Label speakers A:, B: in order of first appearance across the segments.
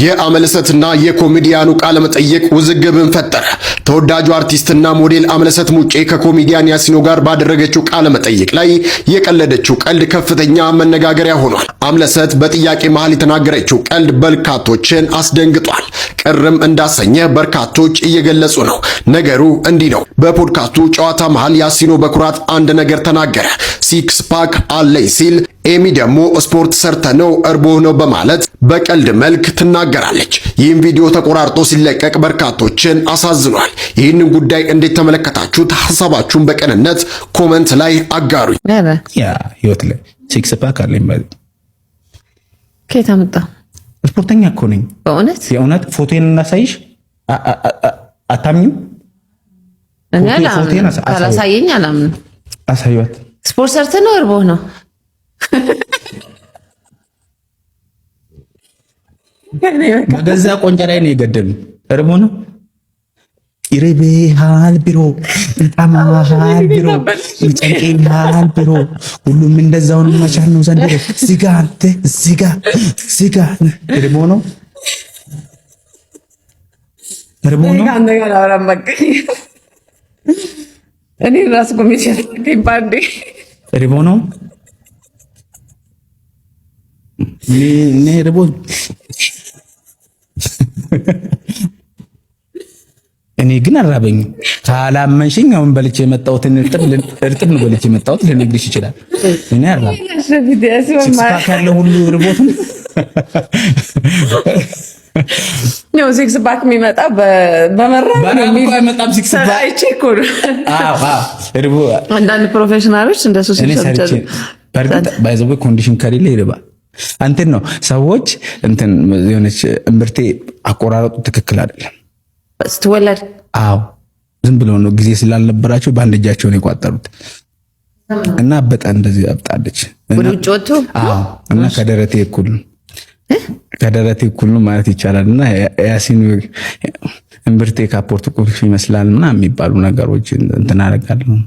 A: የአመለሰትና የኮሜዲያኑ ቃለ መጠይቅ ውዝግብን ፈጠረ። ተወዳጁ አርቲስትና ሞዴል አመለሰት ሙጬ ከኮሜዲያን ያሲኖ ጋር ባደረገችው ቃለ መጠይቅ ላይ የቀለደችው ቀልድ ከፍተኛ መነጋገሪያ ሆኗል። አመለሰት በጥያቄ መሃል የተናገረችው ቀልድ በርካቶችን አስደንግጧል። ቅርም እንዳሰኘ በርካቶች እየገለጹ ነው። ነገሩ እንዲህ ነው። በፖድካስቱ ጨዋታ መሃል ያሲኖ በኩራት አንድ ነገር ተናገረ። ሲክስ ፓክ አለኝ ሲል ኤሚ ደግሞ ስፖርት ሰርተ ነው እርቦ ነው በማለት በቀልድ መልክ ትናገራለች። ይህም ቪዲዮ ተቆራርጦ ሲለቀቅ በርካቶችን አሳዝኗል። ይህንን ጉዳይ እንዴት ተመለከታችሁት? ሐሳባችሁን በቅንነት ኮሜንት ላይ አጋሩኝ።
B: ያ ህይወት ላይ ሲክስ ፓክ አለኝ ማለት
C: ከየት አመጣ?
B: ስፖርተኛ እኮ ነኝ።
C: በእውነት
B: የእውነት ፎቶዬን እናሳይሽ? አታምኚም?
C: ፎቶዬን ካላሳየኝ አላምንም።
B: አሳዩት።
C: ስፖርት ሰርተ ነው እርቦ ነው
B: በገዛ ቆንጨራዬ ነው የገደሉ። እርቦ ነው ይርብሃል ቢሮ ይጣማሃል ቢሮ ይጨንቅሃል ቢሮ ሁሉም እንደዛው ነው። መቻል ነው ዘንድሮ ዝጋ አንተ ዝጋ እርቦ ነው እርቦ ነው
C: አንደኛ አራማቀ እኔ ራስ ኮሚሽን ባንዴ
B: እርቦ ነው እኔ እርቦ እኔ ግን አራበኝ። ካላመንሽኝ አሁን በልቼ የመጣሁትን እርጥብ ነው በልቼ የመጣሁት ልነግርሽ ይችላል። እኔ አራበኝ ሲክስ ያለው ሁሉ እርቦት
C: ነው ሲክስ ፓክ የሚመጣ በመራብ
B: አይመጣም። ሲክስ ፓክ
C: አይቼኮ
B: አዎ እርቦ
C: አንዳንድ ፕሮፌሽናሎች እንደሱ ሲሰሩ
B: በርግጥ ባይዘው ኮንዲሽን ከሌለ ይርባል። አንተን ነው ሰዎች እንትን የሆነች እምብርቴ አቆራረጡ ትክክል አይደለም
C: ስትወለድ።
B: አዎ ዝም ብለው ነው ጊዜ ስላልነበራቸው በአንድ እጃቸው ነው የቋጠሩት እና በጣም እንደዚህ አብጣለች
C: ወደ ውጭ ወጥቶ።
B: አዎ እና ከደረቴ እኩል ነው ማለት ይቻላል። እና ያሲን እምብርቴ ካፖርት ቁልፍ ይመስላል ምናምን የሚባሉ ነገሮች እንትን አደርጋለሁ።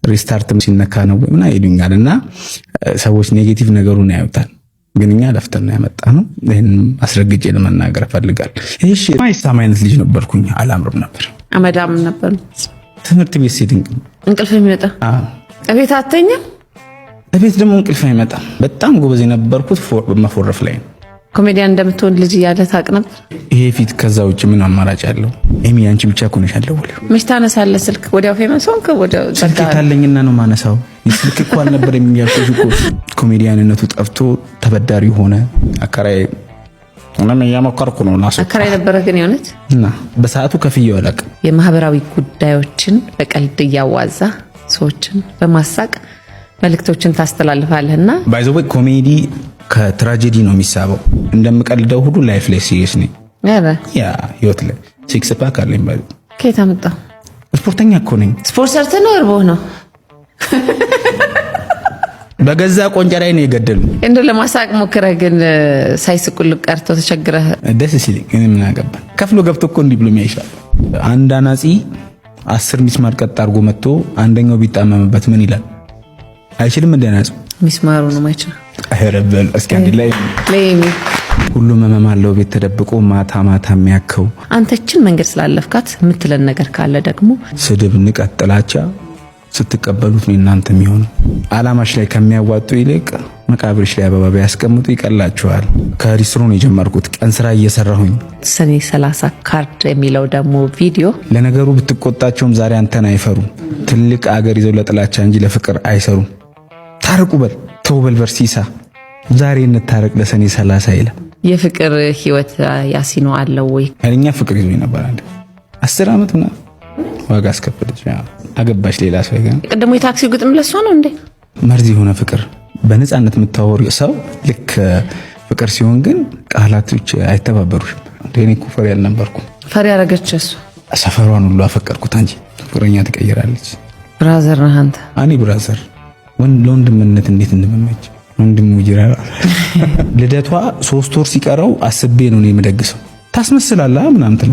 B: ሪስታርትም ሲነካ ነው ምና ይሉኛል እና ሰዎች ኔጌቲቭ ነገሩን ያዩታል። ግን እኛ ለፍተን ነው ያመጣነው። ይሄን አስረግጬ ለመናገር ፈልጋለሁ። እሺ ማይሳማ አይነት ልጅ ነበርኩኝ። አላምርም ነበር፣
C: አመዳም ነበር።
B: ትምህርት ቤት ሲድንቅ
C: እንቅልፍ የሚመጣ እቤት አተኛም።
B: እቤት ደግሞ እንቅልፍ አይመጣም። በጣም ጎበዝ የነበርኩት መፎረፍ ላይ ነው።
C: ኮሜዲያን እንደምትሆን ልጅ እያለ ታውቅ ነበር?
B: ይሄ ፊት ከዛ ውጭ ምን አማራጭ አለው? ኤሚ አንቺ ብቻ እኮ ነሽ ያለው።
C: መች ታነሳለህ ስልክ? ወዲያው ፌመስ ሆንክ። ወዲያው
B: ስልክ ታለኝና ነው ማነሳው። ስልክ እኮ አልነበር የሚያልኩሽ እኮ። ኮሜዲያንነቱ ጠፍቶ ተበዳሪ ሆነ። አከራይ ምንም እያመከርኩ ነው ናሱ
C: አከራይ ነበረ። ግን የሆነት
B: እና በሰዓቱ ከፍዬው አላውቅም።
C: የማህበራዊ ጉዳዮችን በቀልድ እያዋዛ ሰዎችን በማሳቅ መልእክቶችን ታስተላልፋለህና
B: ባይ ዘ ወይ ኮሜዲ ከትራጀዲ ነው የሚሳበው። እንደምቀልደው ሁሉ ላይፍ ላይ ሲሪየስ ነኝ። ያ ህይወት ላይ ሲክስ ፓክ አለኝ ማለት
C: ከየት አመጣ?
B: ስፖርተኛ እኮ ነኝ።
C: ስፖርት ሰርተ ነው እርቦ ነው
B: በገዛ ቆንጨራዬ ነው የገደሉ።
C: እንደው ለማሳቅ ሞክረህ ግን ሳይስቁል ቀርቶ ተቸግረህ
B: ደስ ሲለኝ እኔ ምን አገባ። ከፍሎ ገብቶ እኮ እንዲህ ብሎ የሚያይሻል። አንድ አናጺ 10 ሚስማር ቀጥ አድርጎ መጥቶ አንደኛው ቢጣመምበት ምን ይላል? አይችልም እንደናጽ ሚስማሩ ነው ማይችል አይረበል። እስኪ አንድ ላይ ሁሉም ህመም አለው ቤት ተደብቆ ማታ ማታ የሚያከው
C: አንተችን መንገድ ስላለፍካት የምትለን ነገር ካለ ደግሞ
B: ስድብ፣ ንቀት፣ ጥላቻ ስትቀበሉት ነው እናንተ የሚሆነው። አላማሽ ላይ ከሚያዋጡ ይልቅ መቃብርሽ ላይ አበባ ያስቀምጡ ይቀላችኋል። ከሪስትሮ ነው የጀመርኩት ቀን ስራ እየሰራሁኝ።
C: ሰኔ 30 ካርድ የሚለው ደግሞ ቪዲዮ
B: ለነገሩ ብትቆጣቸውም ዛሬ አንተን አይፈሩ። ትልቅ አገር ይዘው ለጥላቻ እንጂ ለፍቅር አይሰሩ። ታረቁ በል ተውበል በርሲሳ ዛሬ እንታረቅ ለሰኔ 30 ይላል።
C: የፍቅር ህይወት ያሲኖ አለው ወይ?
B: እኛ ፍቅር ይዞኝ ነበር አንድ 10 አመት ምናምን ዋጋ አስከፈለች። አገባሽ ሌላ ሰው ይገን
C: ቀደም የታክሲ ግጥም ለሷ ነው እንዴ?
B: መርዚ የሆነ ፍቅር በነፃነት የምታወሩ ሰው ልክ ፍቅር ሲሆን ግን ቃላቶች አይተባበሩሽም። እኔ እኮ ፈሪ አልነበርኩም።
C: ፈሪ አረገች እሱ።
B: ሰፈሯን ሁሉ አፈቀርኩት እንጂ ፍቅረኛ ትቀይራለች።
C: ብራዘር ነህ አንተ።
B: እኔ ብራዘር ለወንድምነት እንዴት እንደምመች ወንድሙ ይጅራል። ልደቷ 3 ወር ሲቀረው አስቤ ነው የምደግሰው። ታስመስላለህ ምናምን ትለ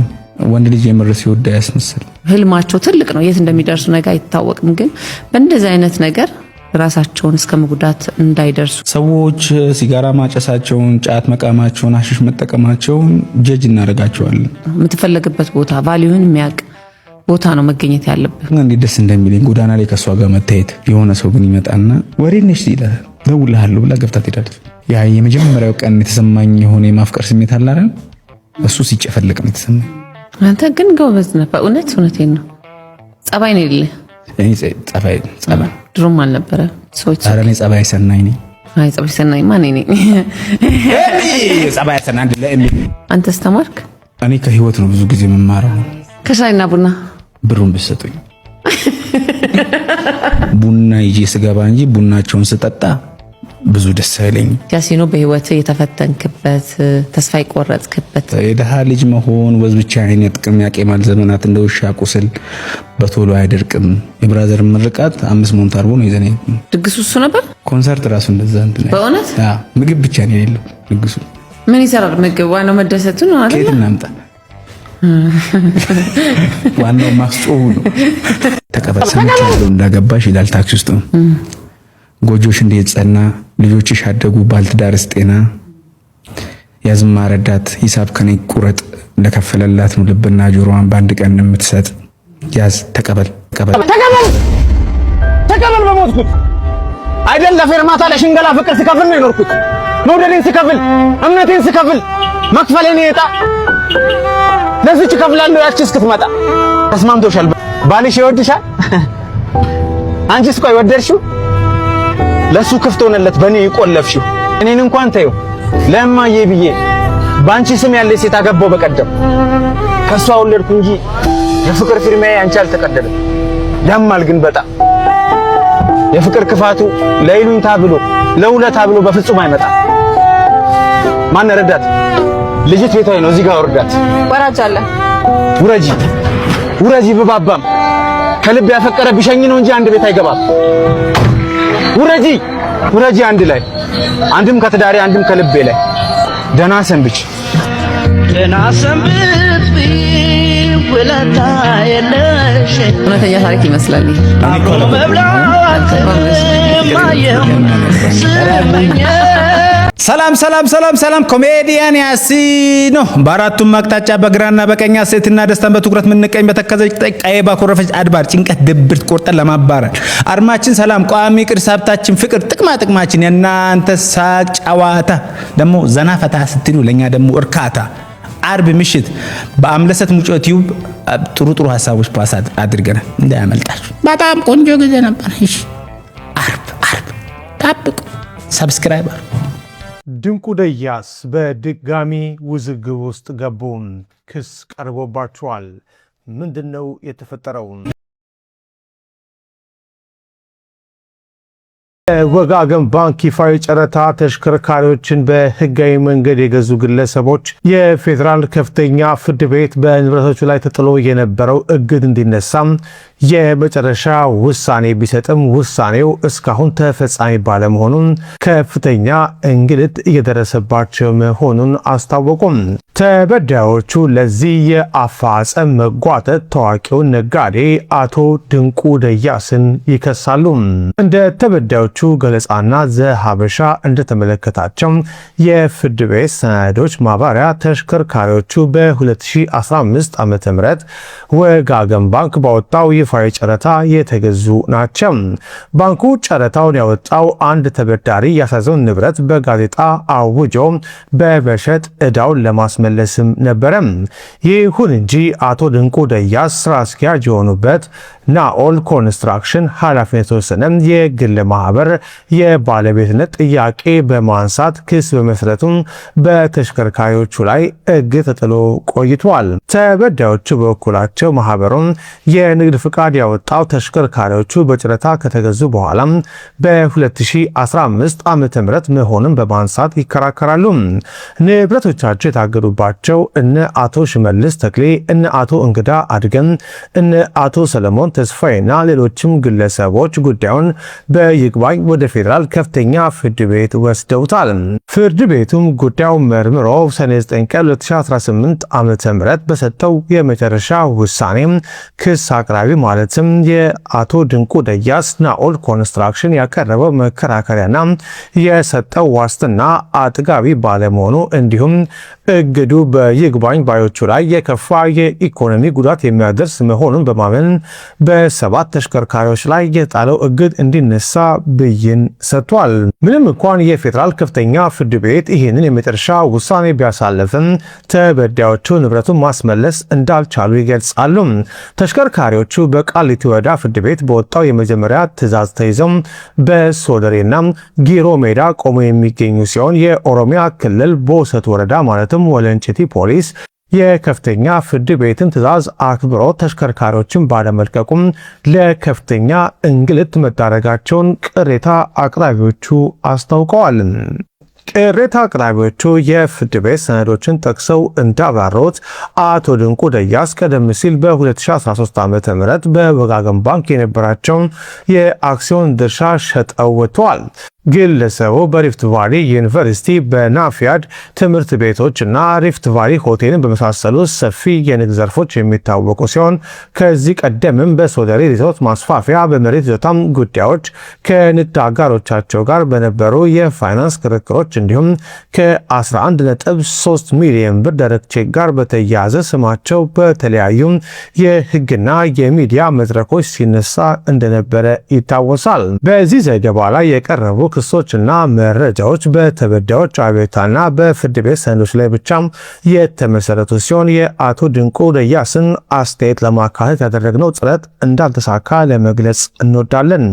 B: ወንድ ልጅ የምር ሲወዳ ያስመስል።
C: ህልማቸው ትልቅ ነው። የት እንደሚደርሱ ነገር አይታወቅም። ግን በእንደዚህ አይነት ነገር ራሳቸውን እስከ መጉዳት እንዳይደርሱ
B: ሰዎች ሲጋራ ማጨሳቸውን፣ ጫት መቃማቸውን፣ አሽሽ መጠቀማቸውን ጀጅ እናደርጋቸዋለን።
C: የምትፈለግበት ቦታ ቫልዩን የሚያውቅ ቦታ ነው መገኘት ያለበት።
B: እንዴት ደስ እንደሚለኝ ጎዳና ላይ ከሷ ጋር መታየት። የሆነ ሰው ግን ይመጣና ወሬ ነሽ ይላል፣ ደውልሃለሁ ብላ ገብታ ትሄዳለች። ያ የመጀመሪያው ቀን የተሰማኝ የሆነ የማፍቀር ስሜት አለ አይደል? እሱ ሲጨፈልቅ ነው የተሰማኝ።
C: አንተ ግን ጎበዝ ነህ በእውነት እውነቴን ነው። ጸባይ ነው የሌለ
B: እኔ ጸባይ
C: ድሮም አልነበረ ሰዎች
B: ኧረ እኔ ጸባይ ሰናይ ነኝ።
C: አይ ጸባይ ሰናይ ማን ነኝ?
B: ጸባይ ሰናይ አይደለ እሚ
C: አንተስ ተማርክ?
B: እኔ ከህይወት ነው ብዙ ጊዜ የምማረው።
C: ከሻይና ቡና
B: ብሩን ብትሰጡኝ ቡና ይዤ ስገባ እንጂ ቡናቸውን ስጠጣ ብዙ ደስ አይለኝ።
C: ያሲኖ በህይወት የተፈተንክበት ተስፋ የቆረጥክበት
B: የደሃ ልጅ መሆን ወዝ ብቻ አይነት ጥቅም ያቄማል ዘመናት እንደ ውሻ ቁስል በቶሎ አይደርቅም። የብራዘር ምርቃት 5 ሞንታርቦ ነው ይዘኔ።
C: ድግሱ እሱ ነበር።
B: ኮንሰርት ራሱ እንደዛ እንትን
C: በእውነት
B: ምግብ ብቻ ነው የሌለው ድግሱ።
C: ምን ይሰራል ምግብ? ዋናው መደሰቱ ነው አይደል?
B: ከየት እናምጣ? ዋናው ማስጮሁ ነው። ተቀበል ሰምቻለሁ እንዳገባሽ ይላል ታክሲ ውስጥ ነው። ጎጆሽ እንዴት ጸና፣ ልጆችሽ አደጉ፣ ባልትዳርስ ጤና፣ ያዝማ ረዳት ሂሳብ ከኔ ቁረጥ፣ ለከፈለላት ነው ልብና ጆሮዋን በአንድ ቀን የምትሰጥ። ያዝ ተቀበል
D: በሞትኩት አይደል ለፌርማታ ለሽንገላ ፍቅር ስከፍል ነው የኖርኩት። መውደዴን ስከፍል፣ እምነቴን ስከፍል፣ መክፈሌን የጣ ለዚች ከፍላለሁ ያቺ እስክትመጣ። ተስማምቶሻል? ባልሽ ይወድሻል? አንቺስ ቆይ ወደድሽው? ለሱ ክፍት ሆነለት በኔ ይቆለፍሽው። እኔን እንኳን ተይው ለማዬ ብዬ ባንቺ ስም ያለ ሴት አገባው በቀደም። ከሷ ወለድኩ እንጂ የፍቅር ፊርማዬ አንቺ አልተቀደለም። ያማል ግን በጣም የፍቅር ክፋቱ ለይሉኝታ ብሎ ለውለታ ብሎ በፍጹም አይመጣም። ማን ረዳት? ልጅት ቤታዬ ነው። እዚህ ጋር ወርዳት።
E: ወራጅ አለ።
D: ውረጂ ብባባም ከልብ ያፈቀረ ቢሸኝ ነው እንጂ አንድ ቤት አይገባም። ውረጂ አንድ ላይ አንድም ከትዳሬ አንድም ከልቤ ላይ። ደህና ሰንብች
C: ውለታ የለሽ። እውነተኛ ታሪክ ይመስላል።
B: ሰላም ኮሜዲያን ያሲኖ በአራቱም አቅጣጫ በግራና በቀኝ ሴትና ደስታን በትኩረት ምንቀኝ በተከዘች ቀይ ባኮረፈች አድባር ጭንቀት ድብርት ቆርጠን ለማባረር አርማችን ሰላም ቋሚ ቅርስ ሀብታችን ፍቅር ጥቅማችን የናንተ ሳቅ ጨዋታ ደግሞ ዘና ፈታ ስትሉ ለኛ ደግሞ እርካታ። አርብ ምሽት በአምለሰት ሙጮ ቲዩብ ጥሩ ሐሳቦች ፓስ አድርገናል እንዳያመልጣችሁ። በጣም ቆንጆ ጊዜ ነበር። እሺ አርብ ታብቁ ሰብስክራይብ።
F: ድንቁ ደያስ በድጋሚ ውዝግብ ውስጥ ገቡ። ክስ ቀርቦባቸዋል። ምንድነው የተፈጠረው? ወጋገን ባንክ ይፋዊ ጨረታ ተሽከርካሪዎችን በህጋዊ መንገድ የገዙ ግለሰቦች የፌዴራል ከፍተኛ ፍርድ ቤት በንብረቶቹ ላይ ተጥሎ የነበረው እግድ እንዲነሳም የመጨረሻ ውሳኔ ቢሰጥም ውሳኔው እስካሁን ተፈጻሚ ባለመሆኑን ከፍተኛ እንግልት እየደረሰባቸው መሆኑን አስታወቁም። ተበዳዮቹ ለዚህ የአፋጸም መጓተት ታዋቂውን ነጋዴ አቶ ድንቁ ደያስን ይከሳሉ። እንደ ተበዳዮቹ ገለጻና ዘሀበሻ እንደተመለከታቸው የፍርድ ቤት ሰነዶች ማብራሪያ ተሽከርካሪዎቹ በ2015 ዓ.ም ወጋገን ባንክ ባወጣው ይፋዊ ጨረታ የተገዙ ናቸው። ባንኩ ጨረታውን ያወጣው አንድ ተበዳሪ ያሳዘውን ንብረት በጋዜጣ አውጆ በመሸጥ ዕዳውን ለማስመለስም ነበረ። ይሁን እንጂ አቶ ድንቁ ደያስ ስራ አስኪያጅ የሆኑበት ናኦል ኮንስትራክሽን ኃላፊነት የተወሰነ የግል ማህበር የባለቤትነት ጥያቄ በማንሳት ክስ በመስረቱም በተሽከርካሪዎቹ ላይ እግድ ተጥሎ ቆይቷል። ተበዳዮቹ በበኩላቸው ማህበሩን የንግድ ፍቃድ ያወጣው ተሽከርካሪዎቹ በጨረታ ከተገዙ በኋላ በ2015 ዓ.ም መሆኑን በማንሳት ይከራከራሉ። ንብረቶቻቸው የታገዱባቸው እነ አቶ ሽመልስ ተክሌ፣ እነ አቶ እንግዳ አድገም፣ እነ አቶ ሰለሞን ተስፋዬና ሌሎችም ግለሰቦች ጉዳዩን በይግባኝ ወደ ፌዴራል ከፍተኛ ፍርድ ቤት ወስደውታል። ፍርድ ቤቱም ጉዳዩን መርምሮ ሰኔ 9 ቀን 2018 ዓ.ም በሰጠው የመጨረሻ ውሳኔ ክስ አቅራቢ ማለትም የአቶ ድንቁ ደያስ ናኦል ኮንስትራክሽን ያቀረበው መከራከሪያና የሰጠው ዋስትና አጥጋቢ ባለመሆኑ እንዲሁም እግዱ በይግባኝ ባዮቹ ላይ የከፋ የኢኮኖሚ ጉዳት የሚያደርስ መሆኑን በማመን በሰባት ተሽከርካሪዎች ላይ የጣለው እግድ እንዲነሳ ብይን ሰጥቷል። ምንም እንኳን የፌዴራል ከፍተኛ ፍርድ ቤት ይህንን የመጨረሻ ውሳኔ ቢያሳልፍም ተበዳዮቹ ንብረቱን ማስመለስ እንዳልቻሉ ይገልጻሉ። ተሽከርካሪዎቹ በቃሊቲ ወረዳ ፍርድ ቤት በወጣው የመጀመሪያ ትዕዛዝ ተይዘው በሶደሬና ጊሮ ሜዳ ቆመው የሚገኙ ሲሆን የኦሮሚያ ክልል ቦሰት ወረዳ ማለትም ወለንጭቲ ፖሊስ የከፍተኛ ፍርድ ቤትን ትዕዛዝ አክብሮ ተሽከርካሪዎችን ባለመልቀቁም ለከፍተኛ እንግልት መዳረጋቸውን ቅሬታ አቅራቢዎቹ አስታውቀዋል። ቅሬታ አቅራቢዎቹ የፍርድ ቤት ሰነዶችን ጠቅሰው እንዳብራሩት አቶ ድንቁ ደያስ ቀደም ሲል በ2013 ዓ.ም በወጋገን ባንክ የነበራቸውን የአክሲዮን ድርሻ ሸጠው ወጥተዋል። ግለሰቡ በሪፍት ቫሊ ዩኒቨርሲቲ በናፊያድ ትምህርት ቤቶች እና ሪፍት ቫሊ ሆቴልን በመሳሰሉ ሰፊ የንግድ ዘርፎች የሚታወቁ ሲሆን ከዚህ ቀደምም በሶደሬ ሪዞርት ማስፋፊያ በመሬት ይዞታም ጉዳዮች ከንግድ አጋሮቻቸው ጋር በነበሩ የፋይናንስ ክርክሮች እንዲሁም ከ11.3 ሚሊዮን ብር ደረቅ ቼክ ጋር በተያያዘ ስማቸው በተለያዩ የሕግና የሚዲያ መድረኮች ሲነሳ እንደነበረ ይታወሳል። በዚህ ዘገባ ላይ የቀረቡ ክሶችና መረጃዎች በተበዳዮች አቤቱታና በፍርድ ቤት ሰነዶች ላይ ብቻ የተመሰረቱ ሲሆን የአቶ ድንቁ ደያስን አስተያየት ለማካተት ያደረግነው ጥረት እንዳልተሳካ ለመግለጽ እንወዳለን።